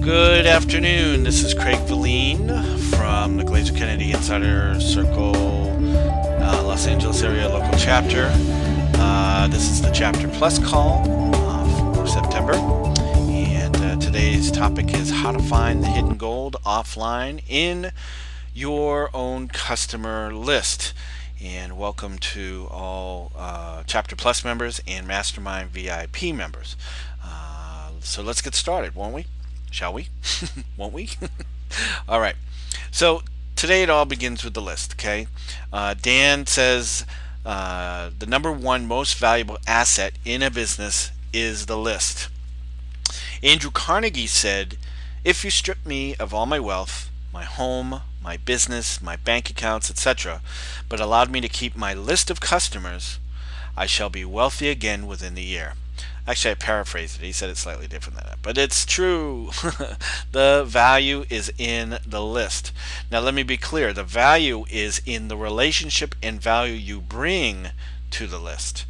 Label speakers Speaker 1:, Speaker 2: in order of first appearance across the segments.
Speaker 1: Good afternoon. This is Craig Valine from the Glazer Kennedy Insider Circle, Los Angeles area local chapter. This is the Chapter Plus call for September. And today's topic is how to find the hidden gold offline in your own customer list. And welcome to all Chapter Plus members and Mastermind VIP members. So let's get started, won't we? Shall we? Won't we? All right. So today it all begins with the list, okay? Dan says the number one most valuable asset in a business is the list. Andrew Carnegie said, if you strip me of all my wealth, my home, my business, my bank accounts, etc., but allowed me to keep my list of customers, I shall be wealthy again within the year. Actually, I paraphrased it. He said it slightly different than that. But it's true. The value is in the list. Now, let me be clear. The value is in the relationship and value you bring to the list.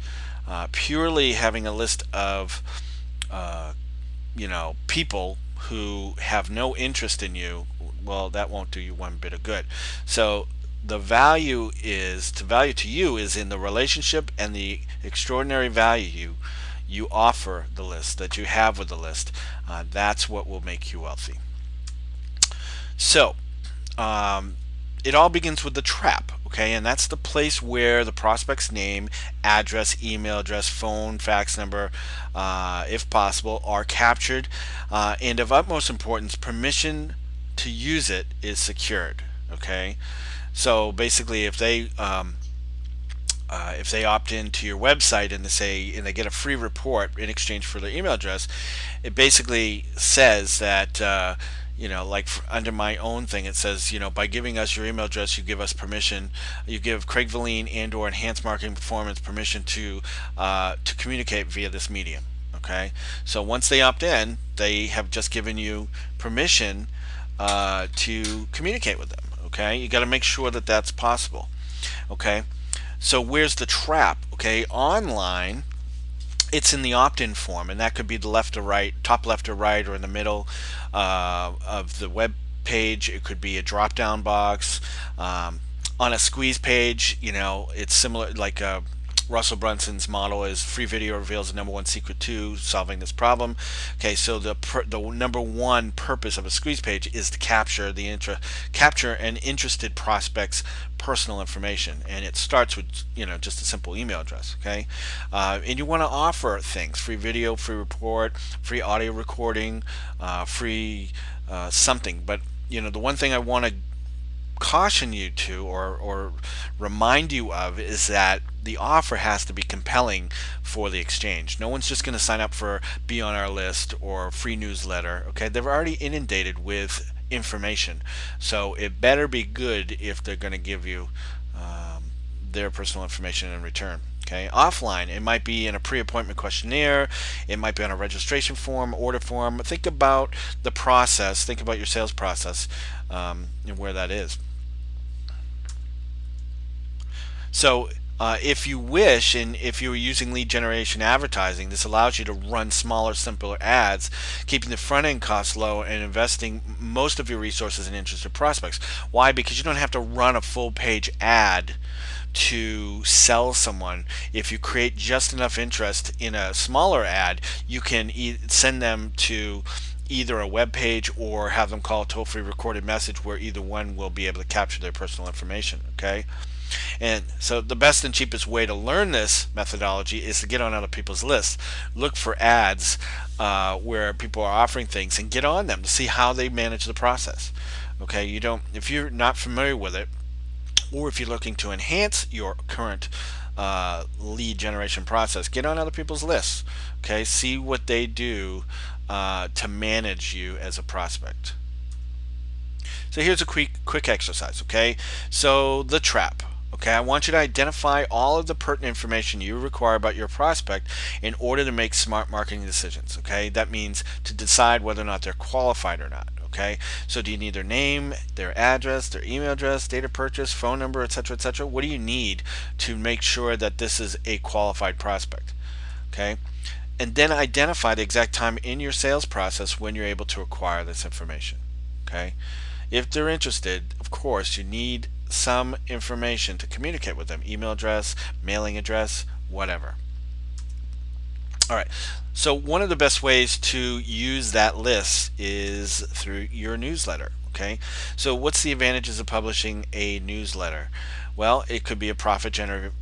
Speaker 1: Purely having a list of, people who have no interest in you, well, that won't do you one bit of good. So the value to you is in the relationship and the extraordinary value you offer the list, that you have with the list. That's what will make you wealthy. So it all begins with the trap, okay? And that's the place where the prospect's name, address, email address, phone, fax number, if possible, are captured. And of utmost importance, permission to use it is secured, okay? So basically, if they opt into your website and they get a free report in exchange for their email address, it basically says that under my own thing, it says, by giving us your email address, you give us permission. You give Craig Valine and/or Enhanced Marketing Performance permission to communicate via this medium. Okay, so once they opt in, they have just given you permission to communicate with them. Okay, you got to make sure that that's possible. Okay. So where's the trap? Okay, online, it's in the opt-in form, and that could be the left or right, top left or right, or in the middle of the web page. It could be a drop-down box. On a squeeze page, it's similar, like Russell Brunson's model is free video reveals the number one secret to solving this problem. Okay, so the number one purpose of a squeeze page is to capture an interested prospect's personal information, and it starts with just a simple email address. Okay, and you want to offer things: free video, free report, free audio recording, free something. But the one thing I want to caution you to or remind you of is that the offer has to be compelling for the exchange. No one's just going to sign up for be on our list or free newsletter. Okay, they're already inundated with information, so it better be good if they're going to give you their personal information in return. Okay, offline, it might be in a pre-appointment questionnaire, it might be on a registration form, order form. Think about the process, think about your sales process, and where that is. So if you wish, and if you're using lead generation advertising, this allows you to run smaller, simpler ads, keeping the front end costs low and investing most of your resources in interested prospects. Why? Because you don't have to run a full page ad to sell someone. If you create just enough interest in a smaller ad, you can send them to either a web page or have them call a toll-free recorded message where either one will be able to capture their personal information. Okay, and so the best and cheapest way to learn this methodology is to get on other people's lists, look for ads where people are offering things, and get on them to see how they manage the process. Okay, if you're not familiar with it, or if you're looking to enhance your current lead generation process, get on other people's lists. Okay, see what they do to manage you as a prospect. So here's a quick exercise. Okay, so the trap. Okay, I want you to identify all of the pertinent information you require about your prospect in order to make smart marketing decisions. Okay, that means to decide whether or not they're qualified or not. Okay, so do you need their name, their address, their email address, date of purchase, phone number, etc., etc.? What do you need to make sure that this is a qualified prospect? Okay, and then identify the exact time in your sales process when you're able to acquire this information. Okay? If they're interested, of course, you need some information to communicate with them: email address, mailing address, whatever. All right. So one of the best ways to use that list is through your newsletter. Okay. So what's the advantages of publishing a newsletter? Well, it could be a profit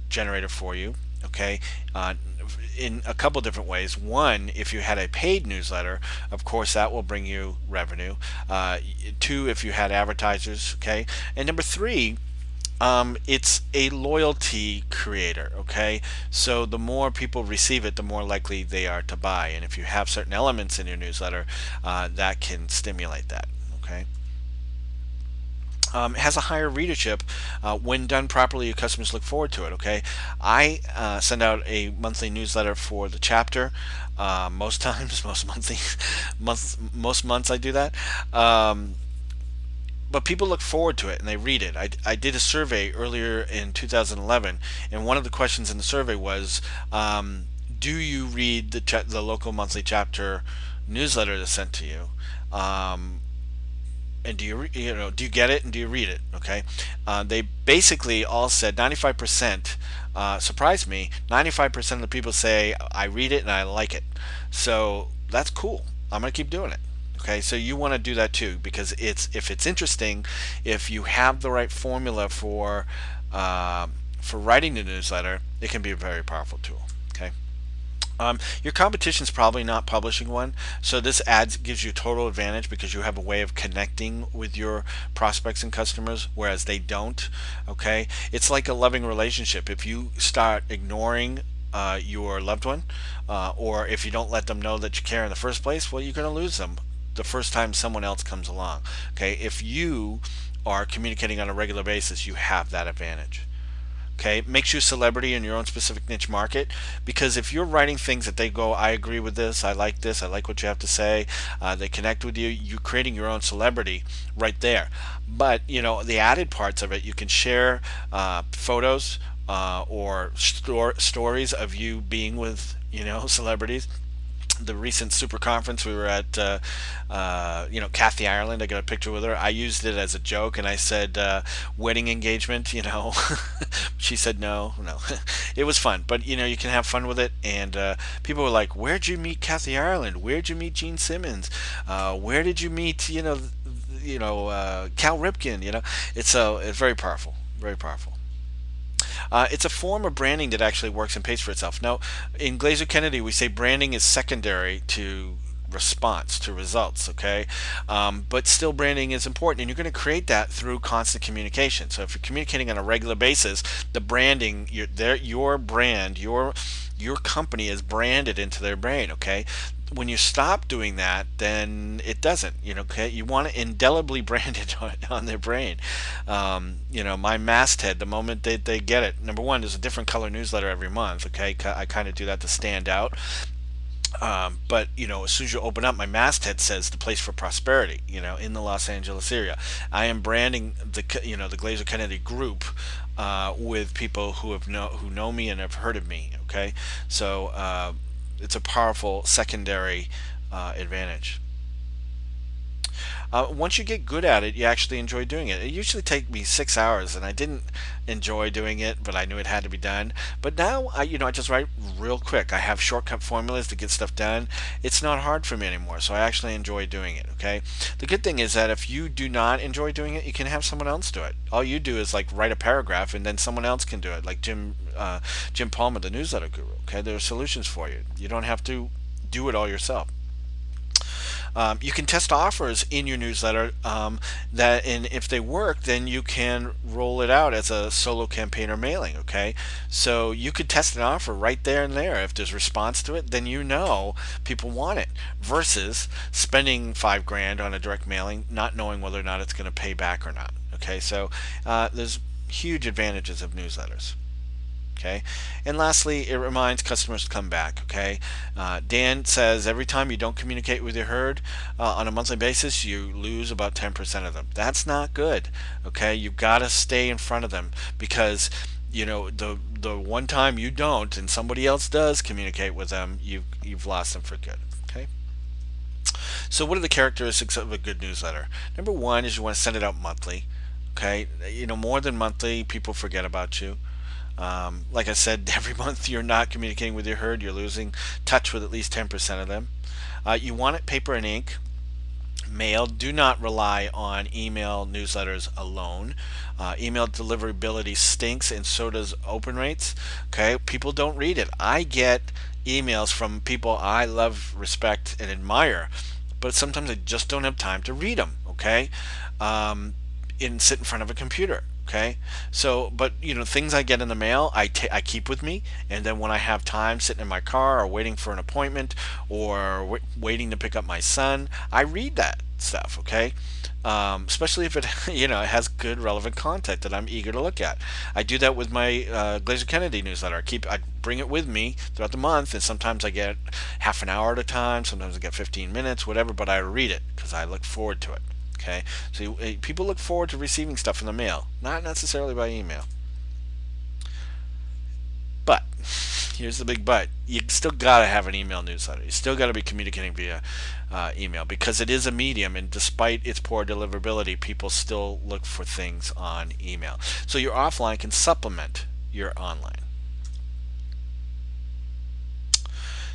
Speaker 1: generator for you. Okay. In a couple different ways. One, if you had a paid newsletter, of course that will bring you revenue. Two, if you had advertisers. Okay. And number three, it's a loyalty creator. Okay, so the more people receive it, the more likely they are to buy, and if you have certain elements in your newsletter, that can stimulate that. Okay. It has a higher readership. When done properly, your customers look forward to it. Okay, I send out a monthly newsletter for the chapter. Most times, most monthly, most months I do that. But people look forward to it and they read it. I did a survey earlier in 2011, and one of the questions in the survey was, do you read the local monthly chapter newsletter that's sent to you? And do do you get it and do you read it? Okay, they basically all said 95%. Surprised me. 95% of the people say I read it and I like it. So that's cool. I'm gonna keep doing it. Okay, so you want to do that too, because if it's interesting, if you have the right formula for writing the newsletter, it can be a very powerful tool. Okay. Your competition's probably not publishing one, so this gives you total advantage because you have a way of connecting with your prospects and customers, whereas they don't. Okay, it's like a loving relationship. If you start ignoring your loved one, or if you don't let them know that you care in the first place, well, you're going to lose them the first time someone else comes along. Okay, if you are communicating on a regular basis, you have that advantage. Okay, it makes you a celebrity in your own specific niche market, because if you're writing things that they go, I agree with this, I like this, I like what you have to say, they connect with you, you're creating your own celebrity right there. But the added parts of it, you can share photos or stories of you being with celebrities. The recent super conference we were at, Kathy Ireland, I got a picture with her. I used it as a joke and I said, wedding engagement, she said no. It was fun, but you can have fun with it. And people were like, where'd you meet Kathy Ireland? Where'd you meet Gene Simmons? Where did you meet Cal Ripken? It's very powerful, very powerful. It's a form of branding that actually works and pays for itself. Now, in Glazer Kennedy, we say branding is secondary to response, to results. Okay, but still, branding is important, and you're going to create that through constant communication. So if you're communicating on a regular basis, the branding, your brand, your company is branded into their brain. Okay, when you stop doing that, then it doesn't. Okay, you want to indelibly brand it on their brain. My masthead, the moment they get it, number one, there's a different color newsletter every month. Okay, I kind of do that to stand out. But as soon as you open up, my masthead says the place for prosperity. In the Los Angeles area, I am branding the Glazer Kennedy group with people who know me and have heard of me. Okay, so it's a powerful secondary advantage. Once you get good at it, you actually enjoy doing it. It usually takes me 6 hours, and I didn't enjoy doing it, but I knew it had to be done. But now, I just write real quick. I have shortcut formulas to get stuff done. It's not hard for me anymore, so I actually enjoy doing it. Okay. The good thing is that if you do not enjoy doing it, you can have someone else do it. All you do is like write a paragraph, and then someone else can do it, like Jim Palmer, the newsletter guru. Okay, there are solutions for you. You don't have to do it all yourself. You can test offers in your newsletter, and if they work, then you can roll it out as a solo campaign or mailing. Okay, so you could test an offer right there and there. If there's response to it, then people want it. Versus spending $5,000 on a direct mailing, not knowing whether or not it's going to pay back or not. Okay, so there's huge advantages of newsletters. Okay, and lastly, it reminds customers to come back. Okay, Dan says every time you don't communicate with your herd on a monthly basis, you lose about 10% of them. That's not good. Okay, you've got to stay in front of them, because the one time you don't and somebody else does communicate with them, you've lost them for good. Okay. So what are the characteristics of a good newsletter? Number one is you want to send it out monthly. Okay, more than monthly, people forget about you. Like I said, every month you're not communicating with your herd, you're losing touch with at least 10% of them. You want it paper and ink. Mail, do not rely on email newsletters alone. Email deliverability stinks, and so does open rates. Okay, people don't read it. I get emails from people I love, respect, and admire, but sometimes I just don't have time to read them. Okay, sit in front of a computer. Okay, so but things I get in the mail, I keep with me, and then when I have time sitting in my car or waiting for an appointment or waiting to pick up my son, I read that stuff. Okay, especially if it it has good relevant content that I'm eager to look at. I do that with my Glazer Kennedy newsletter. I bring it with me throughout the month, and sometimes I get half an hour at a time, sometimes I get 15 minutes, whatever, but I read it because I look forward to it. Okay, so people look forward to receiving stuff in the mail, not necessarily by email. But here's the big but: you still gotta have an email newsletter. You still gotta be communicating via email because it is a medium, and despite its poor deliverability, people still look for things on email. So your offline can supplement your online.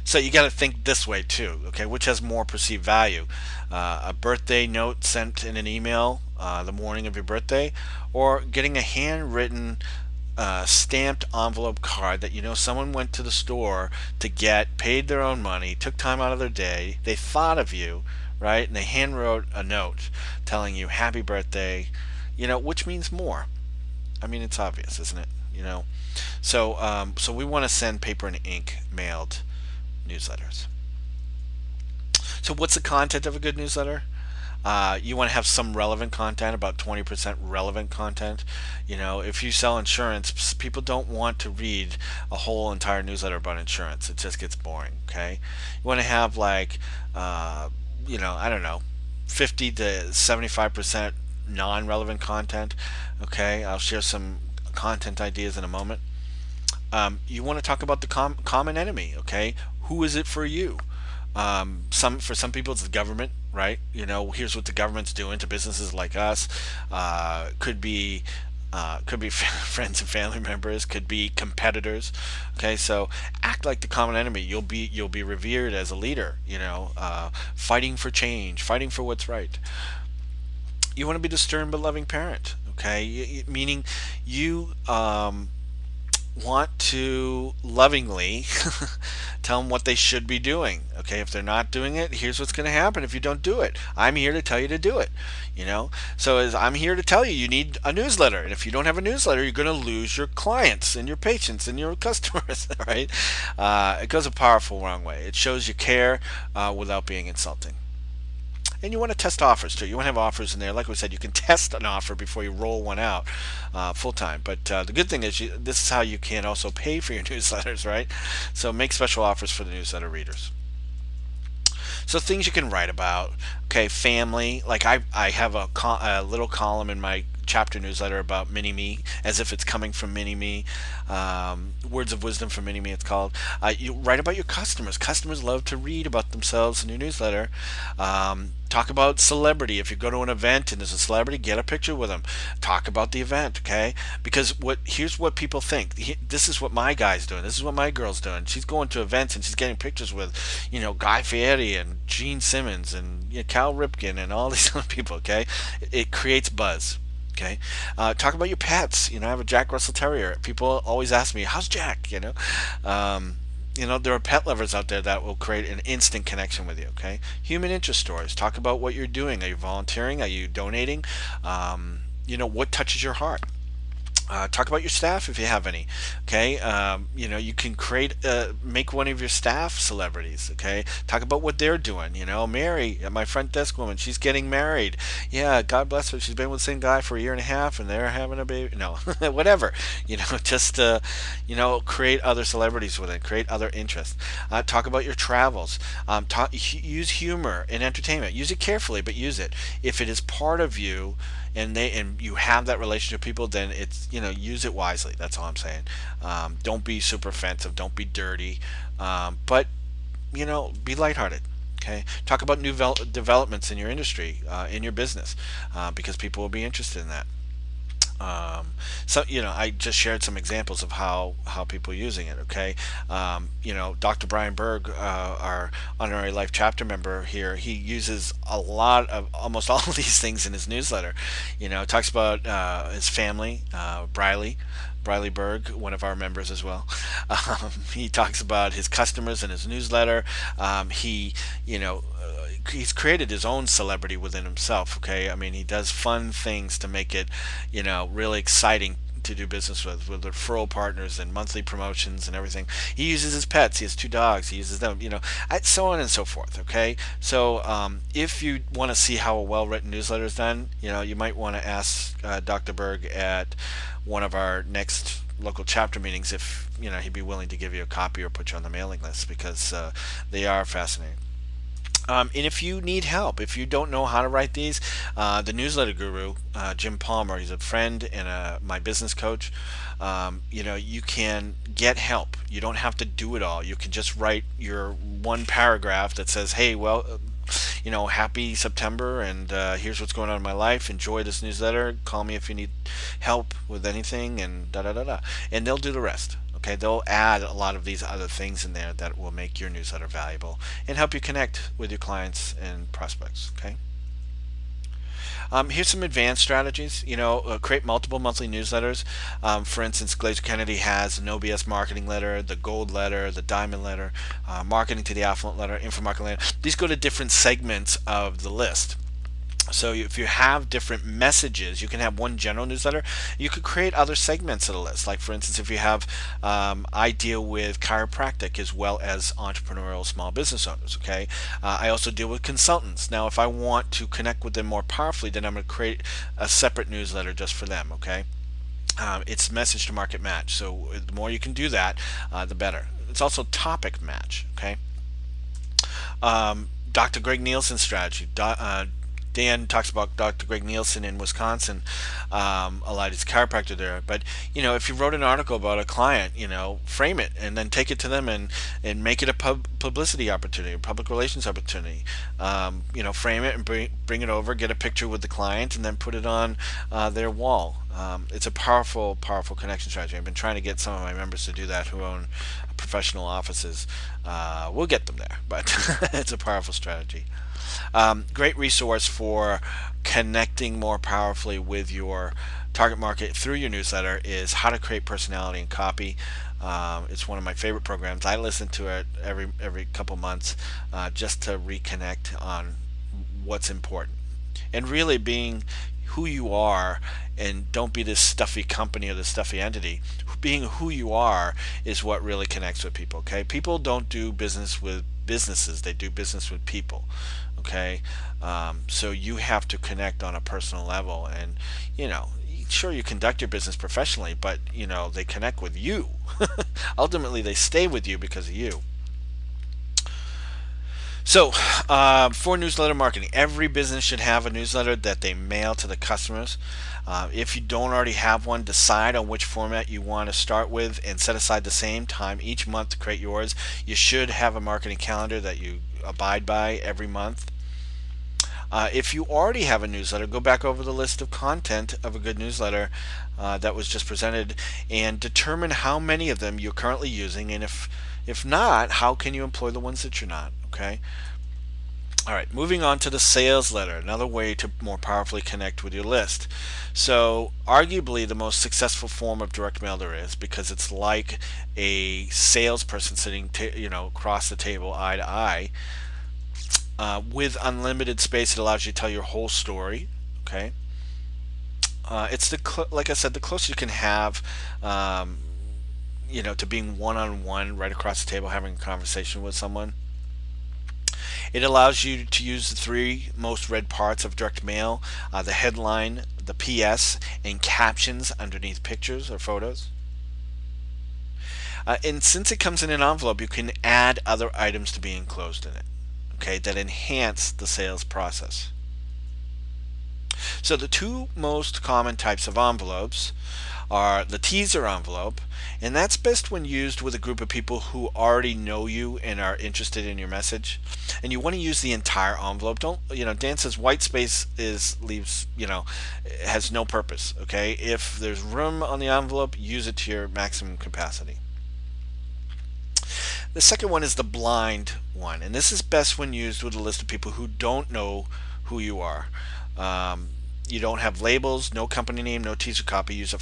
Speaker 1: So you got to think this way too, okay? Which has more perceived value? A birthday note sent in an email the morning of your birthday, or getting a handwritten stamped envelope card that someone went to the store to get, paid their own money, took time out of their day, they thought of you, right? And they hand wrote a note telling you happy birthday, which means more. I mean, it's obvious, isn't it? So we want to send paper and ink mailed newsletters. So what's the content of a good newsletter? You want to have some relevant content, about 20% relevant content. If you sell insurance, people don't want to read a whole entire newsletter about insurance. It just gets boring. Okay, you want to have like, I don't know, 50 to 75% non-relevant content. Okay, I'll share some content ideas in a moment. You want to talk about the common enemy. Okay, who is it for you? For some people it's the government, right? Here's what the government's doing to businesses like us. Could be friends and family members, could be competitors. Okay, so act like the common enemy. You'll be revered as a leader. Fighting for change, fighting for what's right. You want to be the stern but loving parent. Okay, meaning you want to lovingly tell them what they should be doing. Okay, if they're not doing it, here's what's going to happen if you don't do it. I'm here to tell you to do it. So I'm here to tell you, you need a newsletter, and if you don't have a newsletter, you're going to lose your clients and your patients and your customers. Right? It goes a powerful wrong way. It shows you care without being insulting. And you want to test offers too. You want to have offers in there. Like we said, you can test an offer before you roll one out full time. But the good thing is this is how you can also pay for your newsletters, right? So make special offers for the newsletter readers. So things you can write about. Okay, family. Like I have a little column in my chapter newsletter about Mini-Me, as if it's coming from Mini-Me. Words of wisdom from Mini-Me, it's called. You write about your customers. Customers love to read about themselves in your newsletter. Talk about celebrity. If you go to an event and there's a celebrity, get a picture with them. Talk about the event, okay? Because here's what people think. This is what my guy's doing. This is what my girl's doing. She's going to events and she's getting pictures with, Guy Fieri and Gene Simmons and Cal Ripken and all these other people, okay? It creates buzz. Okay, talk about your pets. I have a Jack Russell Terrier. People always ask me, "How's Jack?" There are pet lovers out there that will create an instant connection with you. Okay, human interest stories. Talk about what you're doing. Are you volunteering? Are you donating? What touches your heart. Talk about your staff if you have any. Okay, you can make one of your staff celebrities. Okay, talk about what they're doing. Mary, my front desk woman, she's getting married. Yeah, God bless her. She's been with the same guy for a year and a half, and they're having a baby. No, whatever. Just create other celebrities with it. Create other interests. Talk about your travels. Use humor in entertainment. Use it carefully, but use it. If it is part of you, and you have that relationship with people, then it's use it wisely. That's all I'm saying. Don't be super offensive. Don't be dirty. But be lighthearted. Okay, talk about new developments in your industry, in your business, because people will be interested in that. So I just shared some examples of how people are using it. Okay, Dr. Brian Berg, our honorary life chapter member here, he uses a lot of almost all of these things in his newsletter. Talks about his family, Briley Berg, one of our members as well. He talks about his customers in his newsletter. He's created his own celebrity within himself. Okay, I mean, he does fun things to make it, really exciting to do business with referral partners and monthly promotions and everything. He uses his pets. He has 2 dogs. He uses them. So on and so forth. Okay, so if you want to see how a well-written newsletter is done, you might want to ask Dr. Berg at one of our next local chapter meetings if he'd be willing to give you a copy or put you on the mailing list, because they are fascinating. And if you need help, if you don't know how to write these, the newsletter guru, Jim Palmer, he's a friend and my business coach. You can get help. You don't have to do it all. You can just write your one paragraph that says, hey, well, happy September, and here's what's going on in my life. Enjoy this newsletter. Call me if you need help with anything, and da da da da. And they'll do the rest. Okay, they'll add a lot of these other things in there that will make your newsletter valuable and help you connect with your clients and prospects. Okay. Here's some advanced strategies. Create multiple monthly newsletters. For instance, Glazer Kennedy has the No BS marketing letter, the gold letter, the diamond letter, marketing to the affluent letter, info marketing letter. These go to different segments of the list. So if you have different messages, you can have one general newsletter. You could create other segments of the list. Like, for instance, if you have, I deal with chiropractic as well as entrepreneurial small business owners. Okay, I also deal with consultants. Now, if I want to connect with them more powerfully, then I'm going to create a separate newsletter just for them. Okay, it's message to market match. So the more you can do that, the better. It's also topic match. Okay. Dr. Greg Nielsen's strategy. Dan talks about Dr. Greg Nielsen in Wisconsin, a lot of his chiropractor there. But if you wrote an article about a client, frame it and then take it to them and make it a publicity opportunity, a public relations opportunity. Frame it and bring it over, get a picture with the client, and then put it on their wall. It's a powerful connection strategy. I've been trying to get some of my members to do that who own professional offices. We'll get them there, but it's a powerful strategy. Great resource for connecting more powerfully with your target market through your newsletter is How to Create Personality and Copy. It's one of my favorite programs. I listen to it every couple months just to reconnect on what's important. And really being who you are, and don't be this stuffy company or this stuffy entity. Being who you are is what really connects with people. Okay, people don't do business with businesses; they do business with people. Okay, so you have to connect on a personal level, and sure, you conduct your business professionally, but they connect with you. Ultimately, they stay with you because of you. So, for newsletter marketing, every business should have a newsletter that they mail to the customers. If you don't already have one, decide on which format you want to start with and set aside the same time each month to create yours. You should have a marketing calendar that you abide by every month. If you already have a newsletter, go back over the list of content of a good newsletter that was just presented and determine how many of them you're currently using, and if not, how can you employ the ones that you're not. Okay. All right, moving on to the sales letter, another way to more powerfully connect with your list. So arguably the most successful form of direct mail there is, because it's like a salesperson sitting across the table eye to eye. With unlimited space, it allows you to tell your whole story. Okay, it's like I said, the closer you can have to being one-on-one right across the table having a conversation with someone. It allows you to use the 3 most read parts of direct mail, the headline, the PS, and captions underneath pictures or photos. And since it comes in an envelope, you can add other items to be enclosed in it, okay, that enhance the sales process. So the two most common types of envelopes are the teaser envelope, and that's best when used with a group of people who already know you and are interested in your message. And you want to use the entire envelope. Don't, Dan says white space leaves, has no purpose. Okay, if there's room on the envelope, use it to your maximum capacity. The second one is the blind one, and this is best when used with a list of people who don't know who you are. You don't have labels, no company name, no teaser copy. Use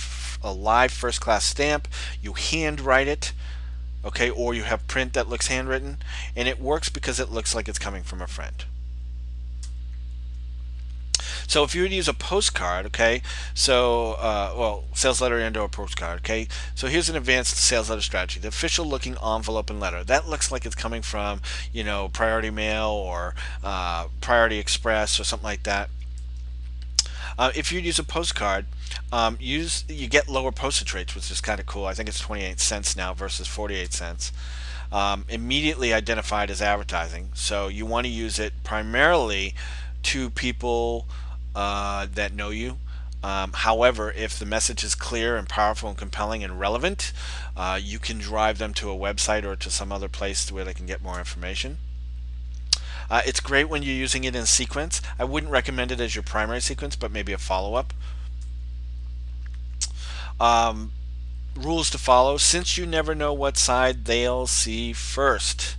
Speaker 1: a live first class stamp. You handwrite it, okay, or you have print that looks handwritten, and it works because it looks like it's coming from a friend. So if you would use a postcard, okay, so sales letter and or postcard, okay, so here's an advanced sales letter strategy. The official looking envelope and letter, that looks like it's coming from, Priority Mail or Priority Express or something like that. If you use a postcard, you get lower postage rates, which is kind of cool. I think it's 28 cents now versus 48 cents. Immediately identified as advertising, so you want to use it primarily to people that know you. However, if the message is clear and powerful and compelling and relevant, you can drive them to a website or to some other place where they can get more information. It's great when you're using it in sequence. I wouldn't recommend it as your primary sequence, but maybe a follow-up. Rules to follow: since you never know what side they'll see first,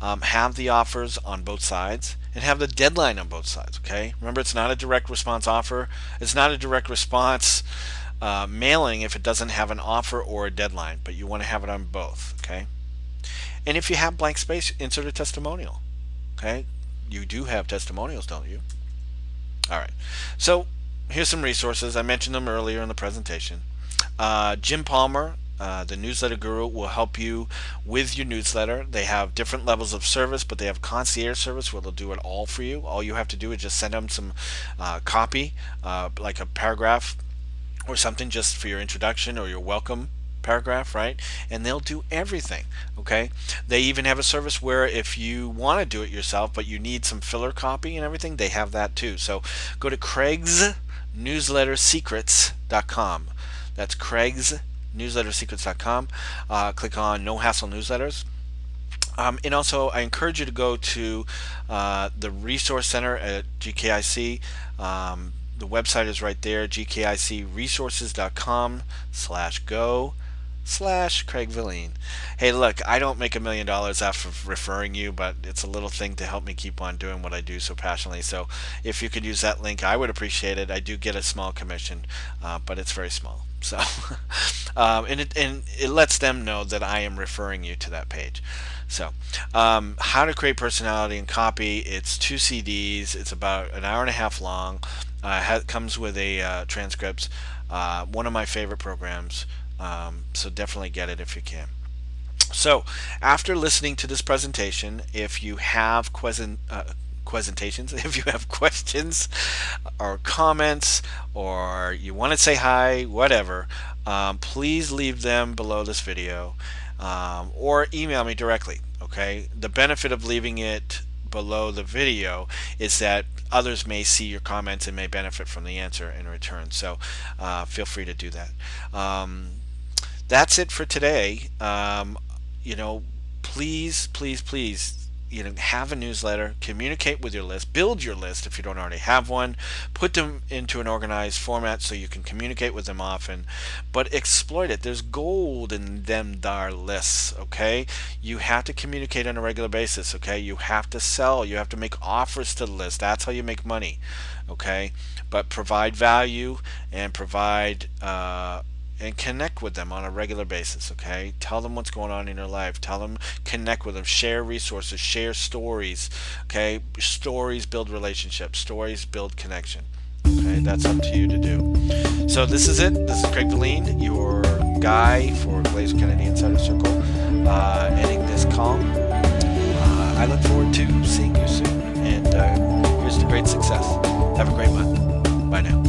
Speaker 1: have the offers on both sides and have the deadline on both sides. Okay, remember, it's not a direct response offer. It's not a direct response mailing if it doesn't have an offer or a deadline, but you want to have it on both. Okay, and if you have blank space, insert a testimonial. Okay, you do have testimonials, don't you? All right, so here's some resources. I mentioned them earlier in the presentation. Jim Palmer, the newsletter guru, will help you with your newsletter. They have different levels of service, but they have concierge service where they'll do it all for you. All you have to do is just send them some copy, like a paragraph or something just for your introduction or your welcome paragraph, right? And they'll do everything. Okay, they even have a service where if you want to do it yourself but you need some filler copy and everything, they have that too. So go to craigsnewslettersecrets.com. That's craigsnewslettersecrets.com. Click on No Hassle Newsletters. And also, I encourage you to go to the Resource Center at GKIC. The website is right there, gkicresources.com/go/Craig Valine. Hey, look, I don't make $1 million off of referring you, but it's a little thing to help me keep on doing what I do so passionately. So if you could use that link, I would appreciate it. I do get a small commission, but it's very small. So, and it lets them know that I am referring you to that page. So, how to create personality and copy. It's 2 CDs. It's about an hour and a half long. Comes with a transcripts. One of my favorite programs. So definitely get it if you can. So, after listening to this presentation, if you have if you have questions or comments, or you want to say hi, whatever, please leave them below this video, or email me directly. Okay, the benefit of leaving it below the video is that others may see your comments and may benefit from the answer in return. So feel free to do that. That's it for today. Please, have a newsletter, communicate with your list, build your list if you don't already have one, put them into an organized format so you can communicate with them often, but exploit it. There's gold in them dar lists. Okay, you have to communicate on a regular basis. Okay, you have to sell, you have to make offers to the list. That's how you make money. Okay, but provide value and provide and connect with them on a regular basis. Okay, tell them what's going on in your life, tell them, connect with them, share resources, share stories. Okay, stories build relationships, stories build connection. Okay, that's up to you to do. So this is it. This is Craig Valine, your guy for Glazer Kennedy Insider Circle, ending this call. I look forward to seeing you soon, and here's to great success. Have a great month. Bye now.